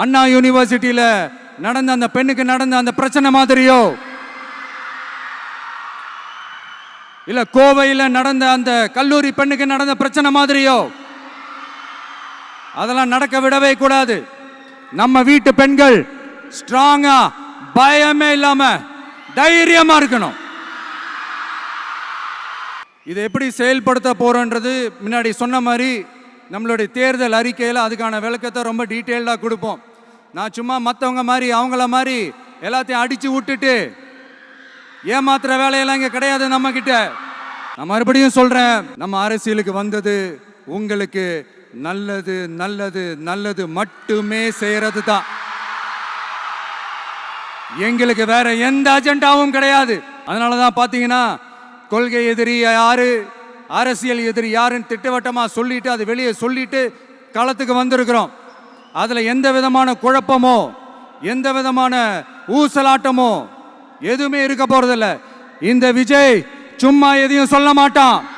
அண்ணா யூனிவர்சிட்டியில நடந்த அந்த பெண்ணுக்கு நடந்த அந்த பிரச்சனை மாதிரியோ, இல்ல கோவையில் நடந்த அந்த கல்லூரி பெண்ணுக்கு நடந்த பிரச்சனை மாதிரியோ அதெல்லாம் நடக்க விடவே கூடாது. நம்ம வீட்டு பெண்கள் ஸ்ட்ராங்கா, பயமே இல்லாம தைரியமா இருக்கணும். இதை எப்படி செயல்படுத்த போறோன்றது முன்னாடி சொன்ன மாதிரி நம்மளுடைய தேர்தல் அறிக்கையில் அதுக்கான விளக்கத்தை ரொம்ப டீட்டெயில்டாக கொடுப்போம். நான் சும்மா மற்றவங்க மாதிரி அவங்கள மாதிரி எல்லாத்தையும் அடிச்சு விட்டுட்டு ஏமாத்துற வேலையெல்லாம் இங்கே கிடையாது நம்ம கிட்ட. நான் மறுபடியும் சொல்றேன், நம்ம அரசியலுக்கு வந்தது உங்களுக்கு நல்லது நல்லது நல்லது மட்டுமே செய்யறது தான். எங்களுக்கு வேற எந்த அஜெண்டாவும் கிடையாது. அதனாலதான் பாத்தீங்கன்னா கொள்கை எதிரி யாரு, அரசியல் எதிரி யாருன்னு திட்டவட்டமா சொல்லிட்டு அது வெளியே சொல்லிட்டு களத்துக்கு வந்திருக்கிறோம். அதுல எந்த விதமான குழப்பமோ எந்த விதமான ஊசலாட்டமோ எதுவுமே இருக்க போறதில்லை. இந்த விஜய் சும்மா எதையும் சொல்ல மாட்டான்.